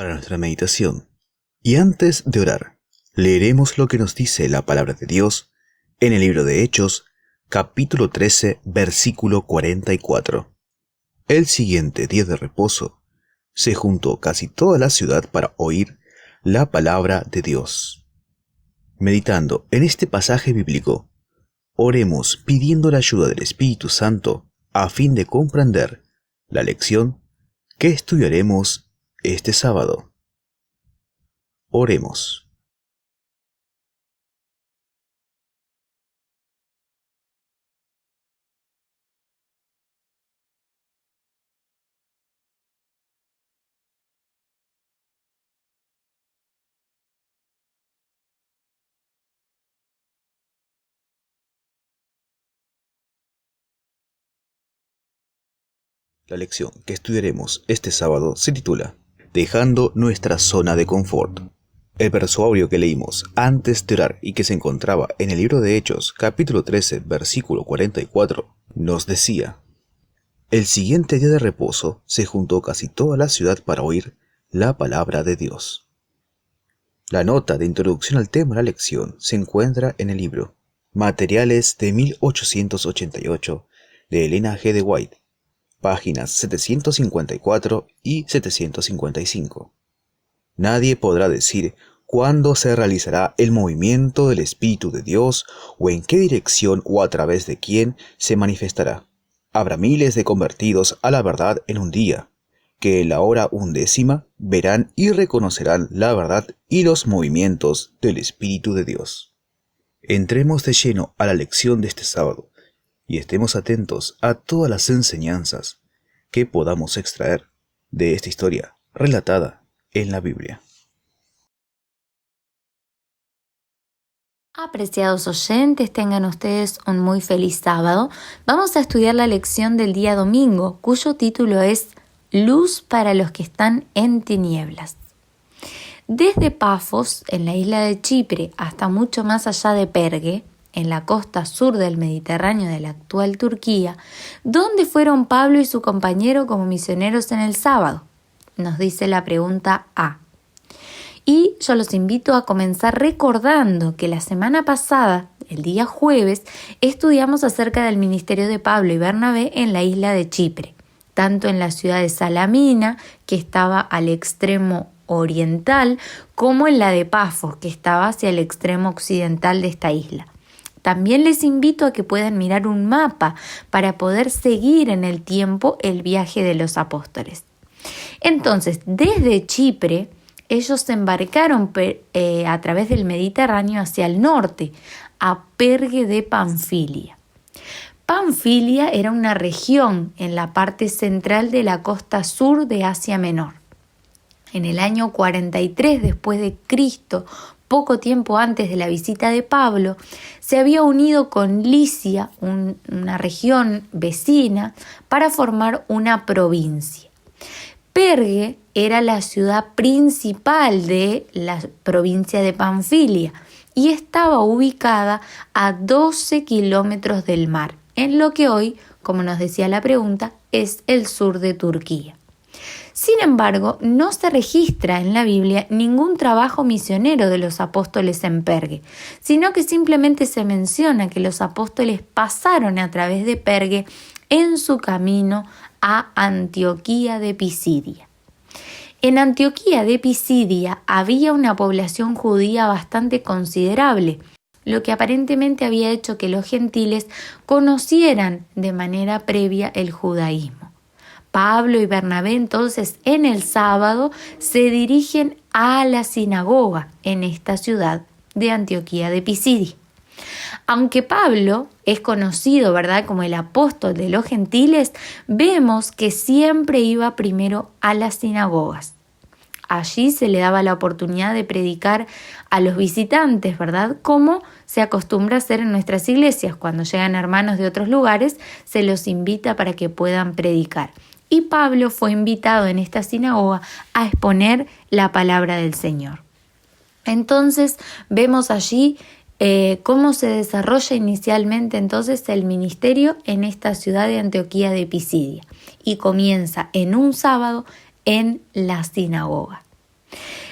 para nuestra meditación. Y antes de orar, leeremos lo que nos dice la palabra de Dios en el libro de Hechos, capítulo 13, versículo 44. El siguiente día de reposo, se juntó casi toda la ciudad para oír la palabra de Dios. Meditando en este pasaje bíblico, oremos pidiendo la ayuda del Espíritu Santo a fin de comprender la lección que estudiaremos este sábado. Oremos. La lección que estudiaremos este sábado se titula Dejando nuestra zona de confort. El verso que leímos antes de orar y que se encontraba en el libro de Hechos, capítulo 13, versículo 44, nos decía: El siguiente día de reposo se juntó casi toda la ciudad para oír la palabra de Dios. La nota de introducción al tema de la lección se encuentra en el libro Materiales de 1888 de Elena G. de White, páginas 754 y 755. Nadie podrá decir cuándo se realizará el movimiento del Espíritu de Dios o en qué dirección o a través de quién se manifestará. Habrá miles de convertidos a la verdad en un día, que en la hora 11 verán y reconocerán la verdad y los movimientos del Espíritu de Dios. Entremos de lleno a la lección de este sábado y estemos atentos a todas las enseñanzas que podamos extraer de esta historia relatada en la Biblia. Apreciados oyentes, tengan ustedes un muy feliz sábado. Vamos a estudiar la lección del día domingo, cuyo título es Luz para los que están en tinieblas. Desde Pafos, en la isla de Chipre, hasta mucho más allá de Pergue, en la costa sur del Mediterráneo de la actual Turquía, ¿dónde fueron Pablo y su compañero como misioneros en el sábado? Nos dice la pregunta A. Y yo los invito a comenzar recordando que la semana pasada, el día jueves, estudiamos acerca del ministerio de Pablo y Bernabé en la isla de Chipre, tanto en la ciudad de Salamina, que estaba al extremo oriental, como en la de Pafos, que estaba hacia el extremo occidental de esta isla. También les invito a que puedan mirar un mapa para poder seguir en el tiempo el viaje de los apóstoles. Entonces, desde Chipre, ellos se embarcaron a través del Mediterráneo hacia el norte, a Pergue de Panfilia. Panfilia era una región en la parte central de la costa sur de Asia Menor. En el año 43 después de Cristo, poco tiempo antes de la visita de Pablo, se había unido con Licia, una región vecina, para formar una provincia. Pergue era la ciudad principal de la provincia de Panfilia y estaba ubicada a 12 kilómetros del mar, en lo que hoy, como nos decía la pregunta, es el sur de Turquía. Sin embargo, no se registra en la Biblia ningún trabajo misionero de los apóstoles en Pergue, sino que simplemente se menciona que los apóstoles pasaron a través de Pergue en su camino a Antioquía de Pisidia. En Antioquía de Pisidia había una población judía bastante considerable, lo que aparentemente había hecho que los gentiles conocieran de manera previa el judaísmo. Pablo y Bernabé entonces en el sábado se dirigen a la sinagoga en esta ciudad de Antioquía de Pisidia. Aunque Pablo es conocido, ¿verdad?, como el apóstol de los gentiles, vemos que siempre iba primero a las sinagogas. Allí se le daba la oportunidad de predicar a los visitantes, ¿verdad?, como se acostumbra a hacer en nuestras iglesias. Cuando llegan hermanos de otros lugares, se los invita para que puedan predicar. Y Pablo fue invitado en esta sinagoga a exponer la palabra del Señor. Entonces vemos allí cómo se desarrolla inicialmente entonces el ministerio en esta ciudad de Antioquía de Pisidia y comienza en un sábado en la sinagoga.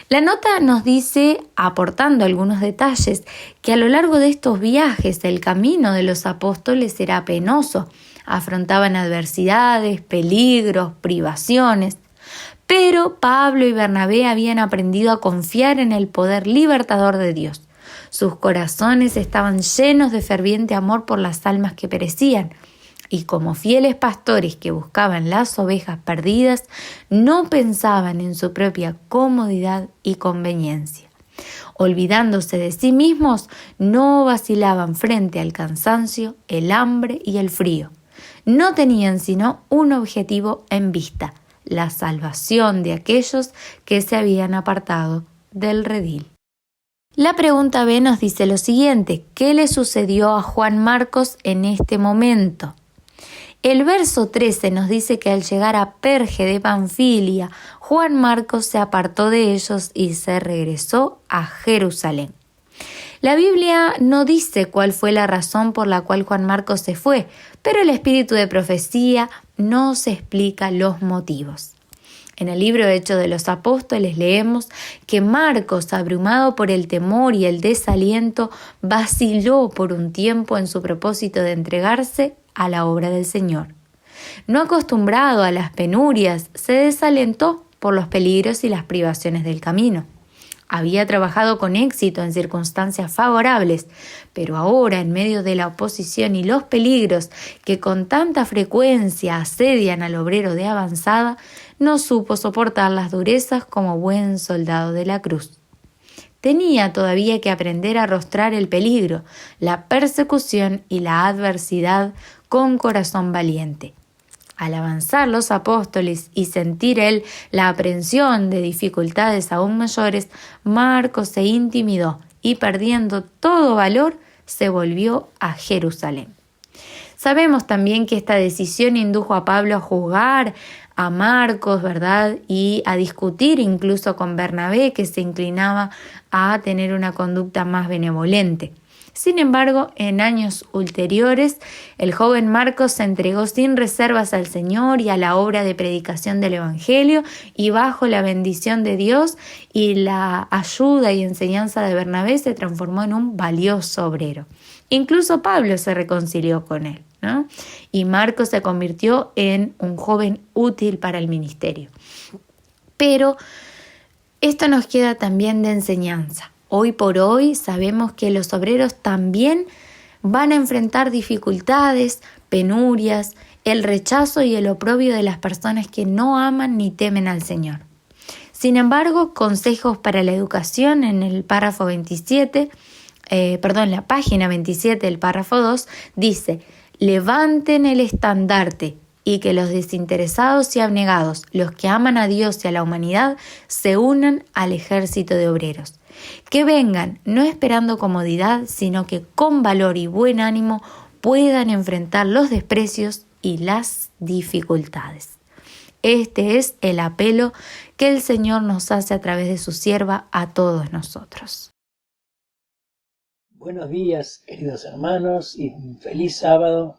La nota nos dice, aportando algunos detalles, que a lo largo de estos viajes el camino de los apóstoles era penoso. Afrontaban adversidades, peligros, privaciones. Pero Pablo y Bernabé habían aprendido a confiar en el poder libertador de Dios. Sus corazones estaban llenos de ferviente amor por las almas que perecían. Y como fieles pastores que buscaban las ovejas perdidas, no pensaban en su propia comodidad y conveniencia. Olvidándose de sí mismos, no vacilaban frente al cansancio, el hambre y el frío. No tenían sino un objetivo en vista: la salvación de aquellos que se habían apartado del redil. La pregunta B nos dice lo siguiente: ¿qué le sucedió a Juan Marcos en este momento? El verso 13 nos dice que al llegar a Perge de Panfilia, Juan Marcos se apartó de ellos y se regresó a Jerusalén. La Biblia no dice cuál fue la razón por la cual Juan Marcos se fue, pero el espíritu de profecía nos explica los motivos. En el libro Hechos de los Apóstoles leemos que Marcos, abrumado por el temor y el desaliento, vaciló por un tiempo en su propósito de entregarse a la obra del Señor. No acostumbrado a las penurias, se desalentó por los peligros y las privaciones del camino. Había trabajado con éxito en circunstancias favorables, pero ahora, en medio de la oposición y los peligros que con tanta frecuencia asedian al obrero de avanzada, no supo soportar las durezas como buen soldado de la cruz. Tenía todavía que aprender a arrostrar el peligro, la persecución y la adversidad con corazón valiente. Al avanzar los apóstoles y sentir él la aprensión de dificultades aún mayores, Marcos se intimidó y, perdiendo todo valor, se volvió a Jerusalén. Sabemos también que esta decisión indujo a Pablo a juzgar a Marcos, ¿verdad? Y a discutir incluso con Bernabé, que se inclinaba a tener una conducta más benevolente. Sin embargo, en años ulteriores, el joven Marcos se entregó sin reservas al Señor y a la obra de predicación del Evangelio, y bajo la bendición de Dios y la ayuda y enseñanza de Bernabé se transformó en un valioso obrero. Incluso Pablo se reconcilió con él, ¿no? Y Marcos se convirtió en un joven útil para el ministerio. Pero esto nos queda también de enseñanza. Hoy por hoy sabemos que los obreros también van a enfrentar dificultades, penurias, el rechazo y el oprobio de las personas que no aman ni temen al Señor. Sin embargo, consejos para la educación en el párrafo 27, la página 27 del párrafo 2 dice: levanten el estandarte y que los desinteresados y abnegados, los que aman a Dios y a la humanidad, se unan al ejército de obreros. Que vengan, no esperando comodidad, sino que con valor y buen ánimo puedan enfrentar los desprecios y las dificultades. Este es el apelo que el Señor nos hace a través de su sierva a todos nosotros. Buenos días, queridos hermanos, y un feliz sábado.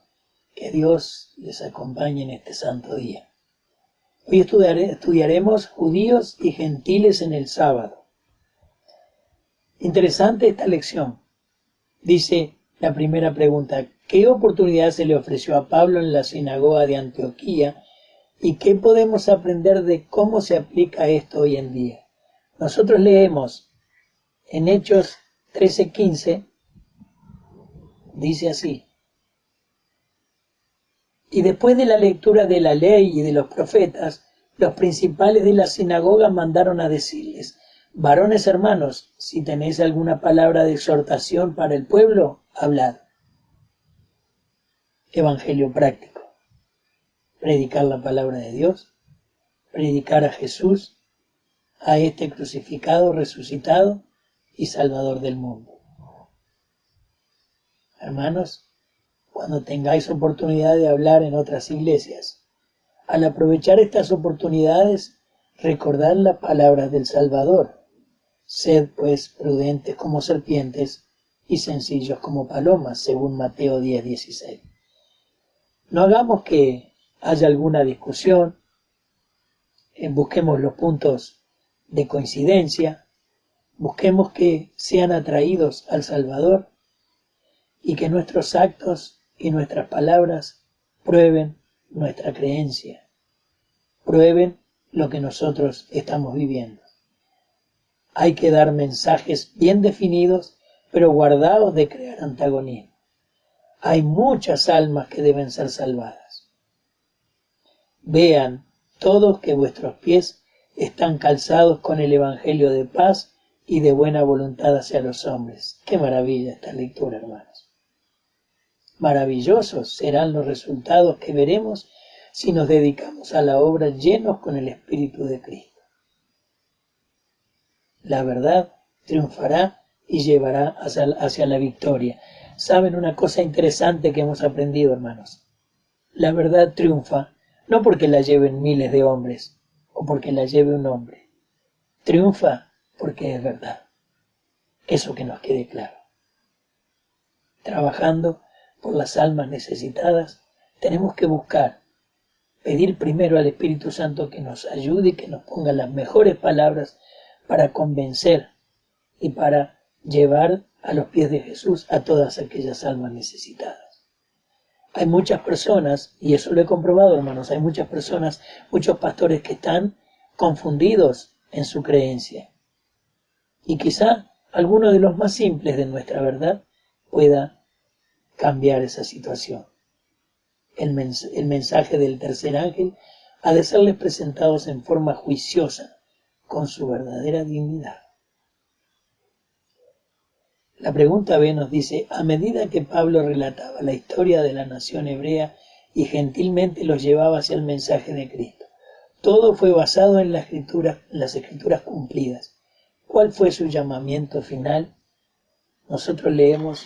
Que Dios les acompañe en este santo día. Hoy estudiaremos judíos y gentiles en el sábado. Interesante esta lección. Dice la primera pregunta: ¿qué oportunidad se le ofreció a Pablo en la sinagoga de Antioquía y qué podemos aprender de cómo se aplica esto hoy en día? Nosotros leemos en Hechos 13:15, dice así: y después de la lectura de la ley y de los profetas, los principales de la sinagoga mandaron a decirles: varones hermanos, si tenéis alguna palabra de exhortación para el pueblo, hablad. Evangelio práctico: predicar la palabra de Dios, predicar a Jesús, a este crucificado, resucitado y Salvador del mundo. Hermanos, cuando tengáis oportunidad de hablar en otras iglesias, al aprovechar estas oportunidades, recordad las palabras del Salvador: sed pues prudentes como serpientes y sencillos como palomas, según Mateo 10:16. No hagamos que haya alguna discusión, busquemos los puntos de coincidencia, busquemos que sean atraídos al Salvador y que nuestros actos y nuestras palabras prueben nuestra creencia, prueben lo que nosotros estamos viviendo. Hay que dar mensajes bien definidos, pero guardados de crear antagonismo. Hay muchas almas que deben ser salvadas. Vean todos que vuestros pies están calzados con el Evangelio de paz y de buena voluntad hacia los hombres. Qué maravilla esta lectura, hermanos. Maravillosos serán los resultados que veremos si nos dedicamos a la obra llenos con el Espíritu de Cristo. La verdad triunfará y llevará hacia la victoria. ¿Saben una cosa interesante que hemos aprendido, hermanos? La verdad triunfa no porque la lleven miles de hombres o porque la lleve un hombre. Triunfa porque es verdad. Eso que nos quede claro. Trabajando por las almas necesitadas, tenemos que buscar, pedir primero al Espíritu Santo que nos ayude y que nos ponga las mejores palabras para convencer y para llevar a los pies de Jesús a todas aquellas almas necesitadas. Hay muchas personas, y eso lo he comprobado, hermanos, hay muchas personas, muchos pastores que están confundidos en su creencia. Y quizá alguno de los más simples de nuestra verdad pueda cambiar esa situación. El mensaje del tercer ángel ha de serles presentados en forma juiciosa, con su verdadera dignidad. La pregunta B nos dice, a medida que Pablo relataba la historia de la nación hebrea y gentilmente los llevaba hacia el mensaje de Cristo, todo fue basado en las escrituras cumplidas. ¿Cuál fue su llamamiento final? Nosotros leemos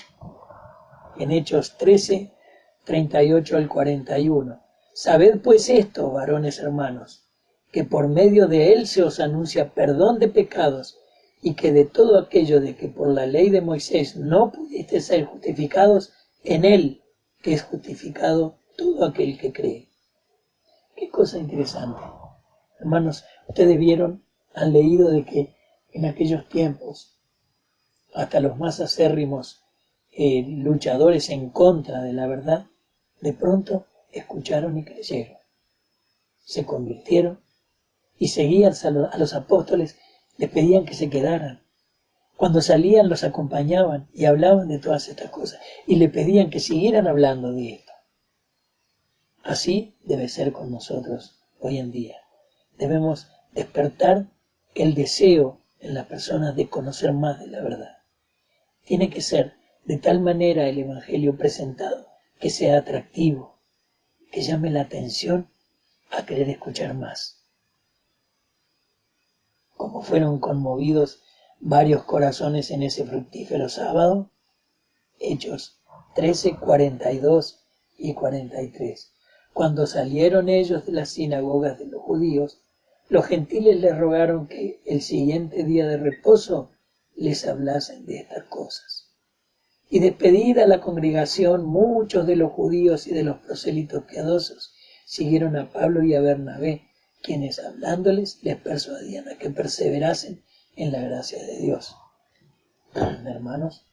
en Hechos 13, 38 al 41. Sabed pues esto, varones hermanos, que por medio de él se os anuncia perdón de pecados, y que de todo aquello de que por la ley de Moisés no pudiste ser justificados, en él que es justificado todo aquel que cree. Qué cosa interesante. Hermanos, ustedes vieron, han leído de que en aquellos tiempos, hasta los más acérrimos luchadores en contra de la verdad, de pronto escucharon y creyeron. Se convirtieron y seguían a los apóstoles, les pedían que se quedaran. Cuando salían los acompañaban y hablaban de todas estas cosas y le pedían que siguieran hablando de esto. Así debe ser con nosotros hoy en día. Debemos despertar el deseo en las personas de conocer más de la verdad. Tiene que ser de tal manera el Evangelio presentado que sea atractivo, que llame la atención a querer escuchar más. Como fueron conmovidos varios corazones en ese fructífero sábado, Hechos 13, 42 y 43. Cuando salieron ellos de las sinagogas de los judíos, los gentiles les rogaron que el siguiente día de reposo les hablasen de estas cosas. Y despedida la congregación, muchos de los judíos y de los prosélitos piadosos siguieron a Pablo y a Bernabé, quienes hablándoles les persuadían a que perseverasen en la gracia de Dios. Hermanos,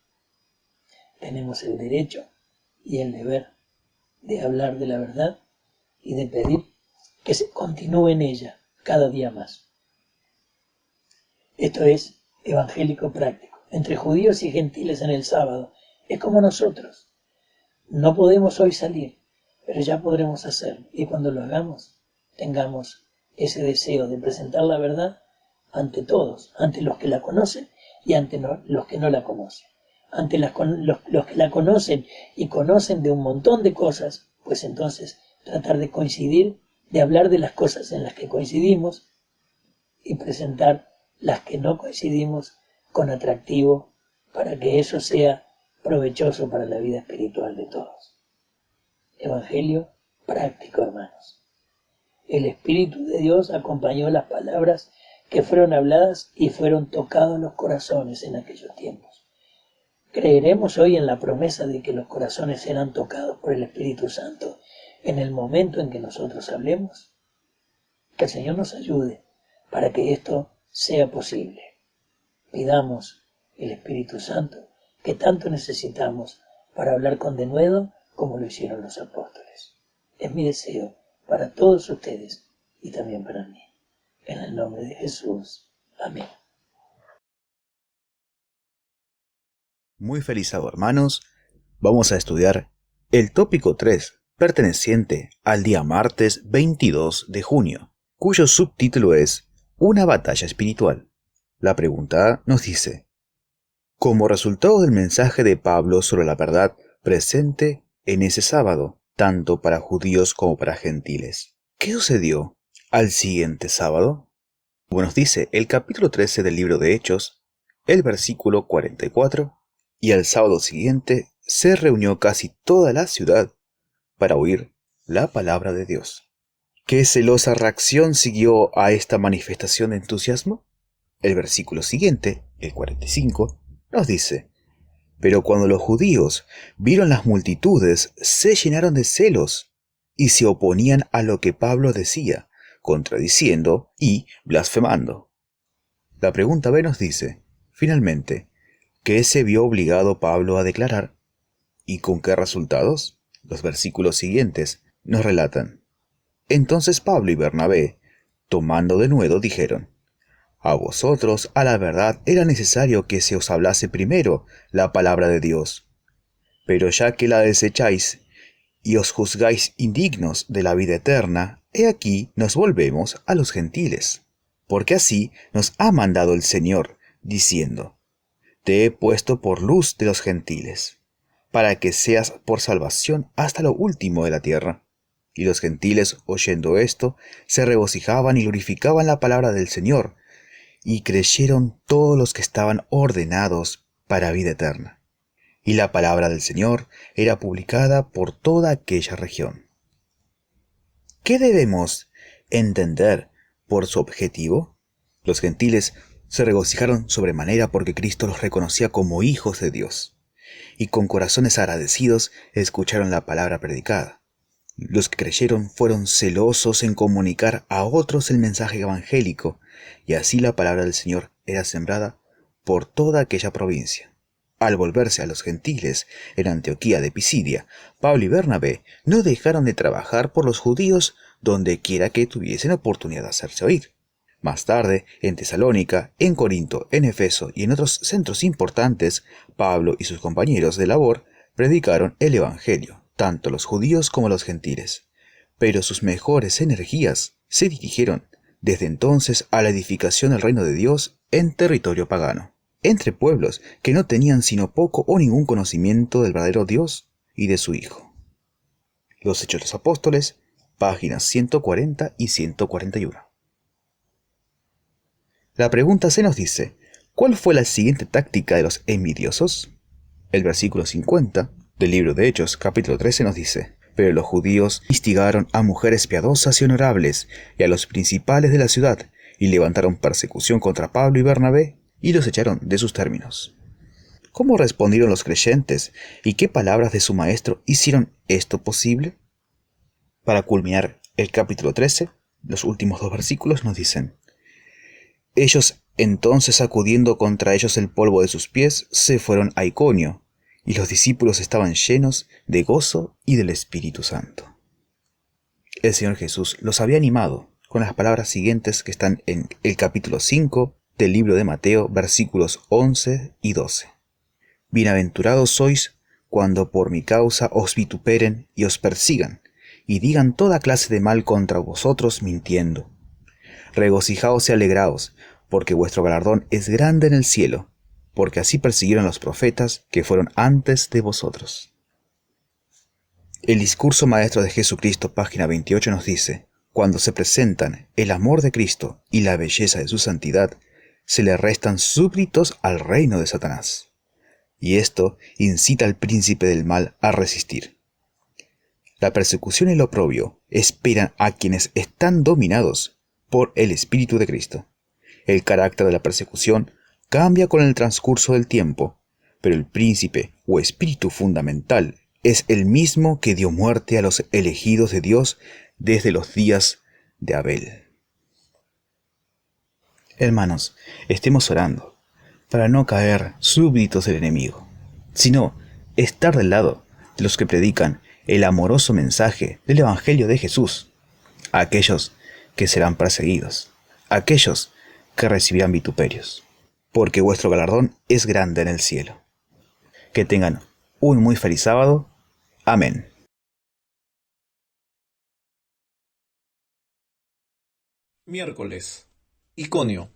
tenemos el derecho y el deber de hablar de la verdad y de pedir que se continúe en ella cada día más. Esto es evangélico práctico, entre judíos y gentiles en el sábado. Es como nosotros. No podemos hoy salir, pero ya podremos hacerlo. Y cuando lo hagamos, tengamos ese deseo de presentar la verdad ante todos, ante los que la conocen y ante los que no la conocen. Ante los que la conocen y conocen de un montón de cosas, pues entonces tratar de coincidir, de hablar de las cosas en las que coincidimos y presentar las que no coincidimos con atractivo para que eso sea provechoso para la vida espiritual de todos. Evangelio práctico, hermanos. El Espíritu de Dios acompañó las palabras que fueron habladas y fueron tocados los corazones en aquellos tiempos. ¿Creeremos hoy en la promesa de que los corazones serán tocados por el Espíritu Santo en el momento en que nosotros hablemos? Que el Señor nos ayude para que esto sea posible. Pidamos el Espíritu Santo que tanto necesitamos para hablar con denuedo como lo hicieron los apóstoles. Es mi deseo para todos ustedes y también para mí. En el nombre de Jesús. Amén. Muy feliz sábado, hermanos. Vamos a estudiar el tópico 3, perteneciente al día martes 22 de junio, cuyo subtítulo es Una batalla espiritual. La pregunta A nos dice: como resultado del mensaje de Pablo sobre la verdad presente en ese sábado, tanto para judíos como para gentiles, ¿qué sucedió al siguiente sábado? Como nos dice el capítulo 13 del libro de Hechos, el versículo 44, y al sábado siguiente se reunió casi toda la ciudad para oír la palabra de Dios. ¿Qué celosa reacción siguió a esta manifestación de entusiasmo? El versículo siguiente, el 45, nos dice: pero cuando los judíos vieron las multitudes, se llenaron de celos y se oponían a lo que Pablo decía, contradiciendo y blasfemando. La pregunta B nos dice, finalmente, ¿qué se vio obligado Pablo a declarar? ¿Y con qué resultados? Los versículos siguientes nos relatan: entonces Pablo y Bernabé, tomando denuedo, dijeron: a vosotros, a la verdad, era necesario que se os hablase primero la palabra de Dios. Pero ya que la desecháis y os juzgáis indignos de la vida eterna, he aquí nos volvemos a los gentiles. Porque así nos ha mandado el Señor, diciendo: te he puesto por luz de los gentiles, para que seas por salvación hasta lo último de la tierra. Y los gentiles, oyendo esto, se regocijaban y glorificaban la palabra del Señor, y creyeron todos los que estaban ordenados para vida eterna. Y la palabra del Señor era publicada por toda aquella región. ¿Qué debemos entender por su objetivo? Los gentiles se regocijaron sobremanera porque Cristo los reconocía como hijos de Dios, y con corazones agradecidos escucharon la palabra predicada. Los que creyeron fueron celosos en comunicar a otros el mensaje evangélico, y así la palabra del Señor era sembrada por toda aquella provincia. Al volverse a los gentiles en Antioquía de Pisidia, Pablo y Bernabé no dejaron de trabajar por los judíos donde quiera que tuviesen oportunidad de hacerse oír. Más tarde, en Tesalónica, en Corinto, en Efeso y en otros centros importantes, Pablo y sus compañeros de labor predicaron el evangelio, tanto los judíos como los gentiles. Pero sus mejores energías se dirigieron desde entonces a la edificación del reino de Dios en territorio pagano, entre pueblos que no tenían sino poco o ningún conocimiento del verdadero Dios y de su Hijo. Los Hechos de los Apóstoles, páginas 140 y 141. La pregunta se nos dice: ¿cuál fue la siguiente táctica de los envidiosos? El versículo 50 del libro de Hechos, capítulo 13, nos dice: pero los judíos instigaron a mujeres piadosas y honorables y a los principales de la ciudad, y levantaron persecución contra Pablo y Bernabé, y los echaron de sus términos. ¿Cómo respondieron los creyentes y qué palabras de su maestro hicieron esto posible? Para culminar el capítulo 13, los últimos 2 versículos nos dicen: ellos entonces, sacudiendo contra ellos el polvo de sus pies, se fueron a Iconio, y los discípulos estaban llenos de gozo y del Espíritu Santo. El Señor Jesús los había animado con las palabras siguientes que están en el capítulo 5 del libro de Mateo, versículos 11 y 12. Bienaventurados sois cuando por mi causa os vituperen y os persigan, y digan toda clase de mal contra vosotros mintiendo. Regocijaos y alegraos, porque vuestro galardón es grande en el cielo, porque así persiguieron a los profetas que fueron antes de vosotros. El discurso maestro de Jesucristo, página 28, nos dice: cuando se presentan el amor de Cristo y la belleza de su santidad, se le restan súbditos al reino de Satanás. Y esto incita al príncipe del mal a resistir. La persecución y el oprobio esperan a quienes están dominados por el Espíritu de Cristo. El carácter de la persecución cambia con el transcurso del tiempo, pero el príncipe o espíritu fundamental es el mismo que dio muerte a los elegidos de Dios desde los días de Abel. Hermanos, estemos orando para no caer súbditos del enemigo, sino estar del lado de los que predican el amoroso mensaje del Evangelio de Jesús, a aquellos que serán perseguidos, a aquellos que recibirán vituperios, porque vuestro galardón es grande en el cielo. Que tengan un muy feliz sábado. Amén. Miércoles. Iconio.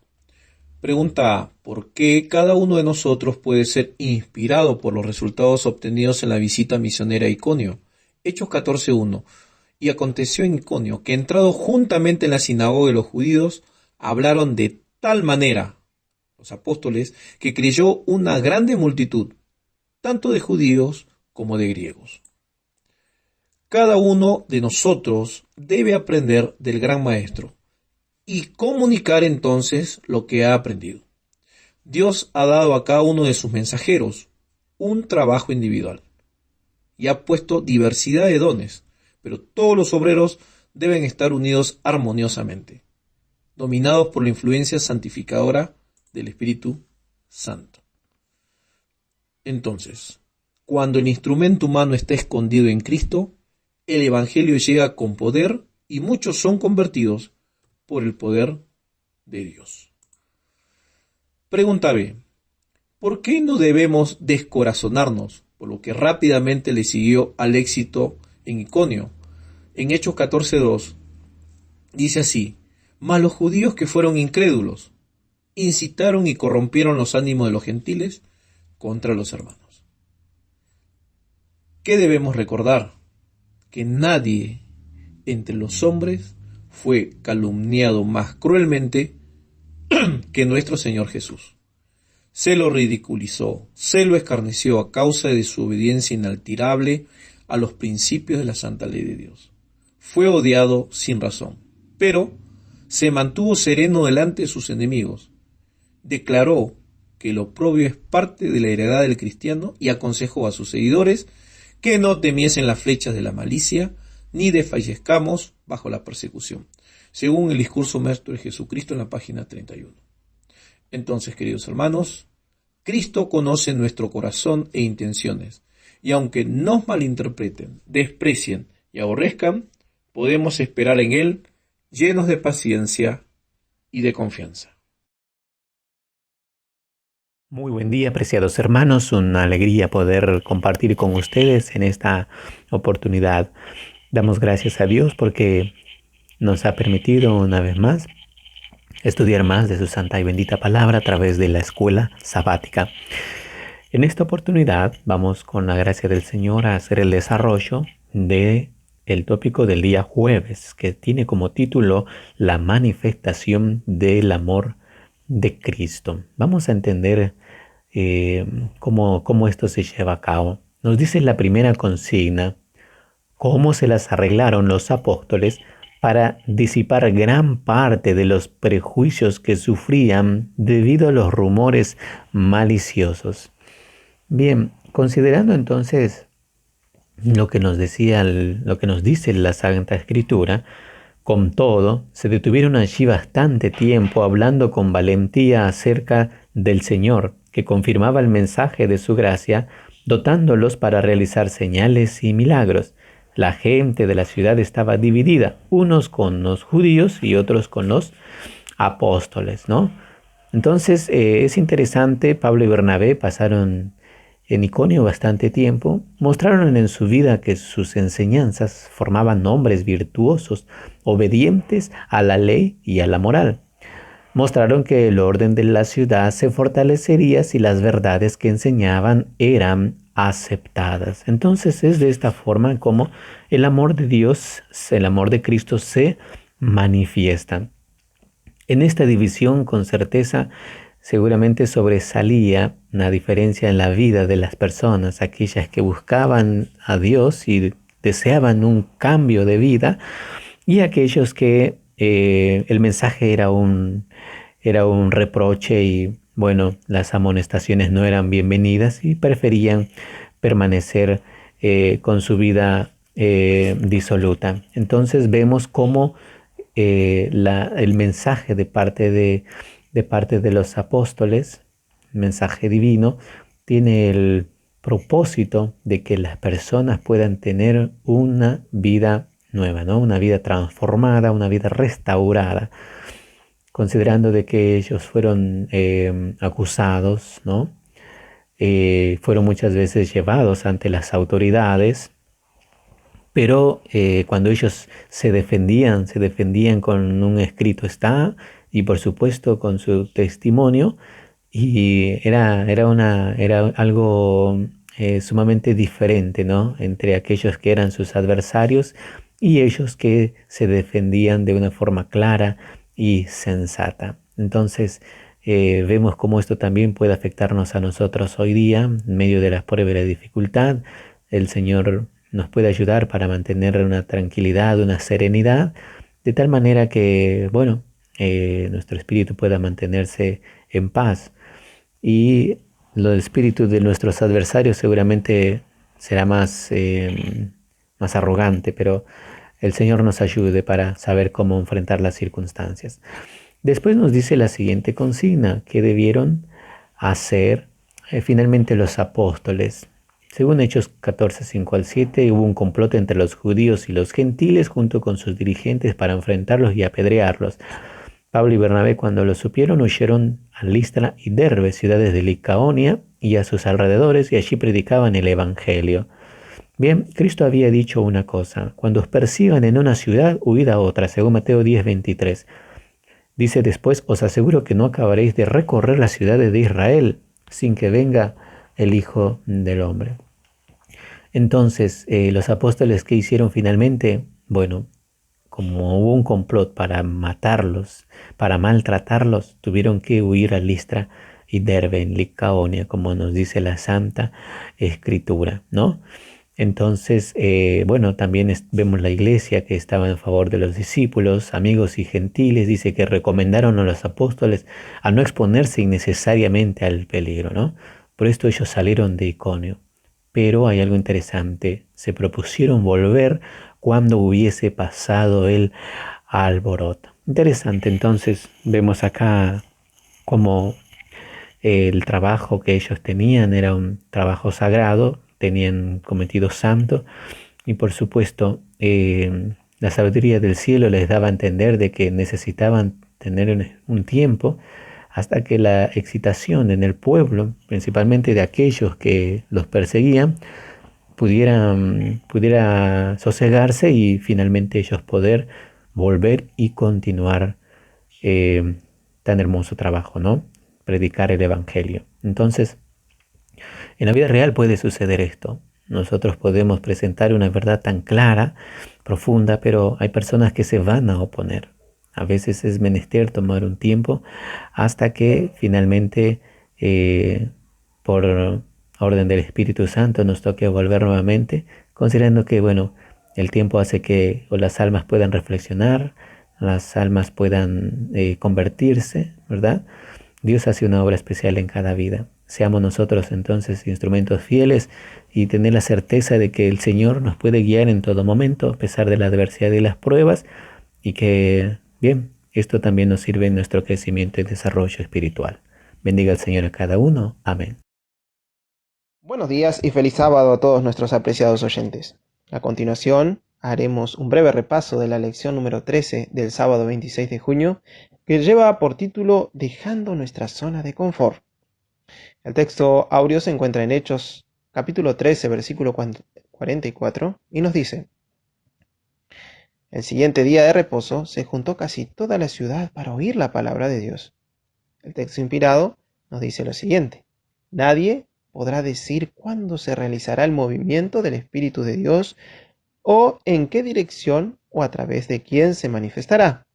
Pregunta A. ¿Por qué cada uno de nosotros puede ser inspirado por los resultados obtenidos en la visita misionera a Iconio? Hechos 14:1. Y aconteció en Iconio que entrados juntamente en la sinagoga de los judíos, hablaron de tal manera los apóstoles que creyó una grande multitud, tanto de judíos como de griegos. Cada uno de nosotros debe aprender del gran maestro y comunicar entonces lo que ha aprendido. Dios ha dado a cada uno de sus mensajeros un trabajo individual y ha puesto diversidad de dones, pero todos los obreros deben estar unidos armoniosamente, dominados por la influencia santificadora del Espíritu Santo. Entonces, cuando el instrumento humano está escondido en Cristo, el Evangelio llega con poder y muchos son convertidos por el poder de Dios. Pregunta B. ¿Por qué no debemos descorazonarnos por lo que rápidamente le siguió al éxito en Iconio? En Hechos 14:2 dice así: mas los judíos que fueron incrédulos incitaron y corrompieron los ánimos de los gentiles contra los hermanos. ¿Qué debemos recordar? Que nadie entre los hombres fue calumniado más cruelmente que nuestro Señor Jesús. Se lo ridiculizó, se lo escarneció a causa de su obediencia inalterable a los principios de la santa ley de Dios. Fue odiado sin razón, pero se mantuvo sereno delante de sus enemigos. Declaró que el oprobio es parte de la heredad del cristiano y aconsejó a sus seguidores que no temiesen las flechas de la malicia, ni desfallezcamos bajo la persecución, según el discurso maestro de Jesucristo en la página 31. Entonces, queridos hermanos, Cristo conoce nuestro corazón e intenciones, y aunque nos malinterpreten, desprecien y aborrezcan, podemos esperar en Él llenos de paciencia y de confianza. Muy buen día, apreciados hermanos. Una alegría poder compartir con ustedes en esta oportunidad. Damos gracias a Dios porque nos ha permitido una vez más estudiar más de su santa y bendita palabra a través de la escuela sabática. En esta oportunidad vamos, con la gracia del Señor, a hacer el desarrollo de el tópico del día jueves, que tiene como título la manifestación del amor de Cristo. Vamos a entender cómo esto se lleva a cabo. Nos dice la primera consigna: cómo se las arreglaron los apóstoles para disipar gran parte de los prejuicios que sufrían debido a los rumores maliciosos. Bien, considerando entonces lo que nos dice la Santa Escritura, con todo, se detuvieron allí bastante tiempo hablando con valentía acerca del Señor, que confirmaba el mensaje de su gracia, dotándolos para realizar señales y milagros. La gente de la ciudad estaba dividida, unos con los judíos y otros con los apóstoles, ¿no? Entonces es interesante, Pablo y Bernabé pasaron en Iconio bastante tiempo, mostraron en su vida que sus enseñanzas formaban hombres virtuosos, obedientes a la ley y a la moral. Mostraron que el orden de la ciudad se fortalecería si las verdades que enseñaban eran aceptadas. Entonces es de esta forma como el amor de Dios, el amor de Cristo se manifiesta. En esta división, con certeza, seguramente sobresalía una diferencia en la vida de las personas, aquellas que buscaban a Dios y deseaban un cambio de vida, y aquellos que el mensaje era un reproche y, bueno, las amonestaciones no eran bienvenidas y preferían permanecer con su vida disoluta. Entonces vemos cómo el mensaje de parte de parte de los apóstoles, mensaje divino, tiene el propósito de que las personas puedan tener una vida nueva, ¿no? Una vida transformada, una vida restaurada, considerando de que ellos fueron acusados, ¿no? Fueron muchas veces llevados ante las autoridades, pero cuando ellos se defendían con un escrito está y por supuesto con su testimonio, y era algo sumamente diferente, ¿no? Entre aquellos que eran sus adversarios y ellos que se defendían de una forma clara y sensata. Entonces, vemos cómo esto también puede afectarnos a nosotros hoy día, en medio de las pruebas y la dificultad. El Señor nos puede ayudar para mantener una tranquilidad, una serenidad, de tal manera que, bueno, nuestro espíritu pueda mantenerse en paz. Y los espíritus de nuestros adversarios seguramente será más arrogante, pero el Señor nos ayude para saber cómo enfrentar las circunstancias. Después nos dice la siguiente consigna: que debieron hacer finalmente los apóstoles. Según Hechos 14, 5 al 7, hubo un complot entre los judíos y los gentiles junto con sus dirigentes para enfrentarlos y apedrearlos. Pablo y Bernabé, cuando lo supieron, huyeron a Listra y Derbe, ciudades de Licaonia y a sus alrededores, y allí predicaban el evangelio. Bien, Cristo había dicho una cosa: cuando os persigan en una ciudad, huid a otra, según Mateo 10, 23. Dice después: os aseguro que no acabaréis de recorrer las ciudades de Israel sin que venga el Hijo del Hombre. Entonces, los apóstoles, ¿qué hicieron finalmente? Bueno, como hubo un complot para matarlos, para maltratarlos, tuvieron que huir a Listra y Derbe, en Licaonia, como nos dice la Santa Escritura, ¿no? Entonces, bueno, también vemos la iglesia que estaba en favor de los discípulos, amigos y gentiles. Dice que recomendaron a los apóstoles a no exponerse innecesariamente al peligro, ¿no? Por esto ellos salieron de Iconio. Pero hay algo interesante: se propusieron volver cuando hubiese pasado el alboroto. Interesante. Entonces vemos acá cómo el trabajo que ellos tenían era un trabajo sagrado, tenían cometido santo, y por supuesto la sabiduría del cielo les daba a entender de que necesitaban tener un tiempo hasta que la excitación en el pueblo, principalmente de aquellos que los perseguían, pudiera sosegarse y finalmente ellos poder volver y continuar tan hermoso trabajo, ¿no? Predicar el evangelio. Entonces, en la vida real puede suceder esto. Nosotros podemos presentar una verdad tan clara, profunda, pero hay personas que se van a oponer. A veces es menester tomar un tiempo hasta que finalmente, por orden del Espíritu Santo, nos toque volver nuevamente, considerando que, bueno, el tiempo hace que las almas puedan reflexionar, las almas puedan convertirse, ¿verdad? Dios hace una obra especial en cada vida. Seamos nosotros entonces instrumentos fieles y tener la certeza de que el Señor nos puede guiar en todo momento, a pesar de la adversidad y las pruebas, y que, bien, esto también nos sirve en nuestro crecimiento y desarrollo espiritual. Bendiga al Señor a cada uno. Amén. Buenos días y feliz sábado a todos nuestros apreciados oyentes. A continuación, haremos un breve repaso de la lección número 13 del sábado 26 de junio, que lleva por título Dejando nuestra zona de confort. El texto áureo se encuentra en Hechos, capítulo 13, versículo 44, y nos dice: el siguiente día de reposo se juntó casi toda la ciudad para oír la palabra de Dios. El texto inspirado nos dice lo siguiente: nadie podrá decir cuándo se realizará el movimiento del Espíritu de Dios o en qué dirección o a través de quién se manifestará.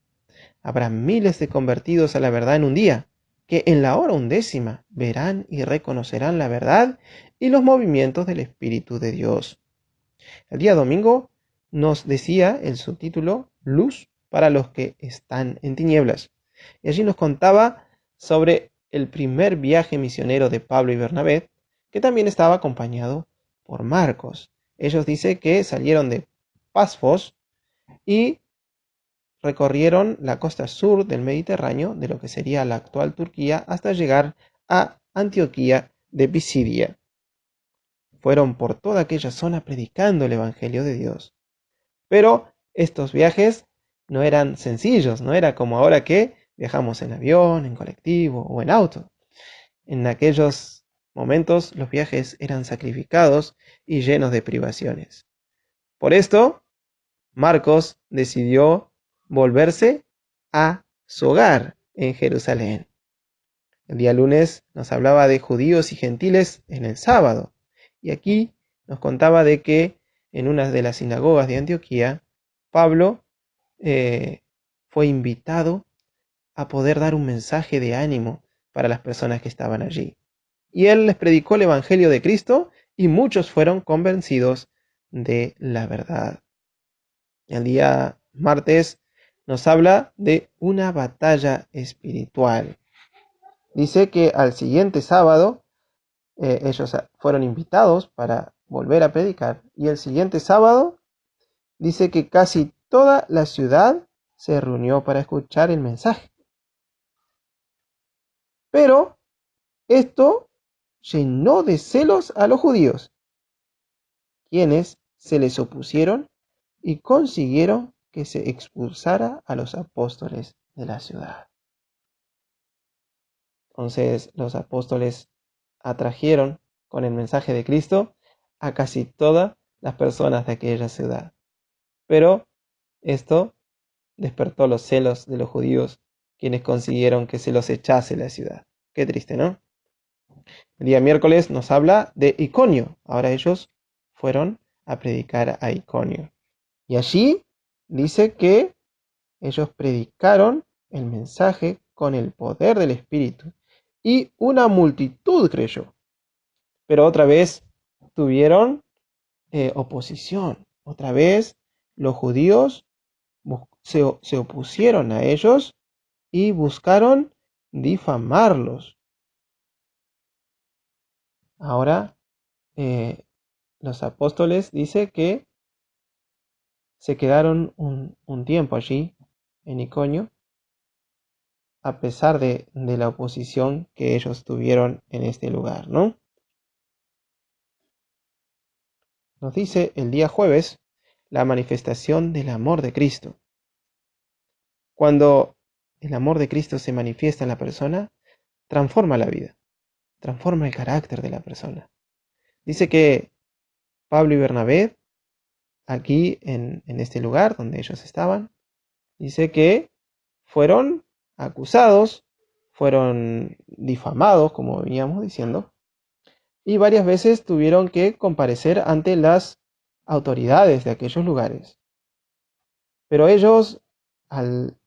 Habrá miles de convertidos a la verdad en un día, que en la hora 11 verán y reconocerán la verdad y los movimientos del Espíritu de Dios. El día domingo nos decía el subtítulo Luz para los que están en tinieblas. Y allí nos contaba sobre el primer viaje misionero de Pablo y Bernabé, que también estaba acompañado por Marcos. Ellos dicen que salieron de Pasfos y recorrieron la costa sur del Mediterráneo, de lo que sería la actual Turquía, hasta llegar a Antioquía de Pisidia. Fueron por toda aquella zona predicando el Evangelio de Dios. Pero estos viajes no eran sencillos, no era como ahora que viajamos en avión, en colectivo o en auto. En aquellos momentos los viajes eran sacrificados y llenos de privaciones. Por esto, Marcos decidió volverse a su hogar en Jerusalén. El día lunes nos hablaba de judíos y gentiles en el sábado, y aquí nos contaba de que en una de las sinagogas de Antioquía, Pablo fue invitado a poder dar un mensaje de ánimo para las personas que estaban allí. Y él les predicó el Evangelio de Cristo y muchos fueron convencidos de la verdad. El día martes nos habla de una batalla espiritual. Dice que al siguiente sábado ellos fueron invitados para volver a predicar, y el siguiente sábado dice que casi toda la ciudad se reunió para escuchar el mensaje. Pero esto llenó de celos a los judíos, quienes se les opusieron y consiguieron que se expulsara a los apóstoles de la ciudad. Entonces los apóstoles atrajeron con el mensaje de Cristo a casi todas las personas de aquella ciudad. Pero esto despertó los celos de los judíos, quienes consiguieron que se los echase la ciudad. Qué triste, ¿no? El día miércoles nos habla de Iconio. Ahora ellos fueron a predicar a Iconio. Y allí dice que ellos predicaron el mensaje con el poder del Espíritu, y una multitud creyó. Pero otra vez tuvieron oposición. Otra vez los judíos se opusieron a ellos y buscaron difamarlos. Ahora los apóstoles dice que se quedaron un tiempo allí en Iconio, a pesar de la oposición que ellos tuvieron en este lugar, ¿no? Nos dice el día jueves la manifestación del amor de Cristo. Cuando el amor de Cristo se manifiesta en la persona, transforma la vida, transforma el carácter de la persona. Dice que Pablo y Bernabé, aquí en este lugar donde ellos estaban, dice que fueron acusados, fueron difamados, como veníamos diciendo, y varias veces tuvieron que comparecer ante las autoridades de aquellos lugares. Pero ellos, al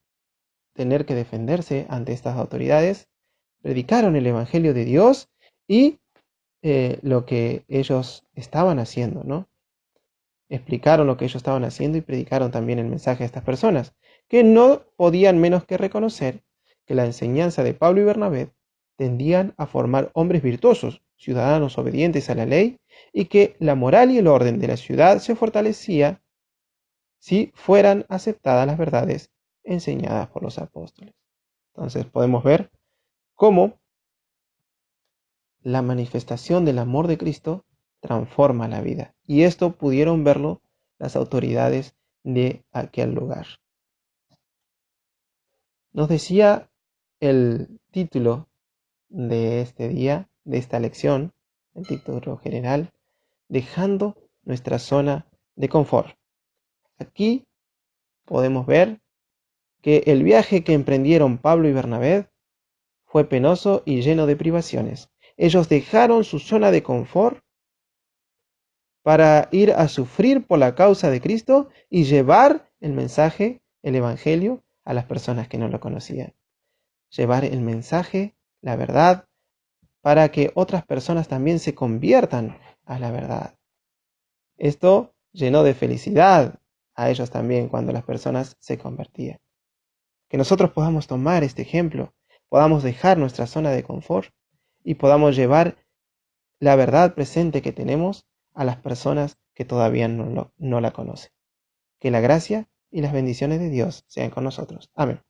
tener que defenderse ante estas autoridades, predicaron el Evangelio de Dios y lo que ellos estaban haciendo, ¿no? Explicaron lo que ellos estaban haciendo y predicaron también el mensaje a estas personas, que no podían menos que reconocer que la enseñanza de Pablo y Bernabé tendían a formar hombres virtuosos, ciudadanos obedientes a la ley, y que la moral y el orden de la ciudad se fortalecía si fueran aceptadas las verdades enseñadas por los apóstoles. Entonces podemos ver cómo la manifestación del amor de Cristo transforma la vida. Y esto pudieron verlo las autoridades de aquel lugar. Nos decía el título de este día, de esta lección, el título general, dejando nuestra zona de confort. Aquí podemos ver que el viaje que emprendieron Pablo y Bernabé fue penoso y lleno de privaciones. Ellos dejaron su zona de confort para ir a sufrir por la causa de Cristo y llevar el mensaje, el Evangelio, a las personas que no lo conocían. Llevar el mensaje, la verdad, para que otras personas también se conviertan a la verdad. Esto llenó de felicidad a ellos también cuando las personas se convertían. Que nosotros podamos tomar este ejemplo, podamos dejar nuestra zona de confort y podamos llevar la verdad presente que tenemos a las personas que todavía no la conocen. Que la gracia y las bendiciones de Dios sean con nosotros. Amén.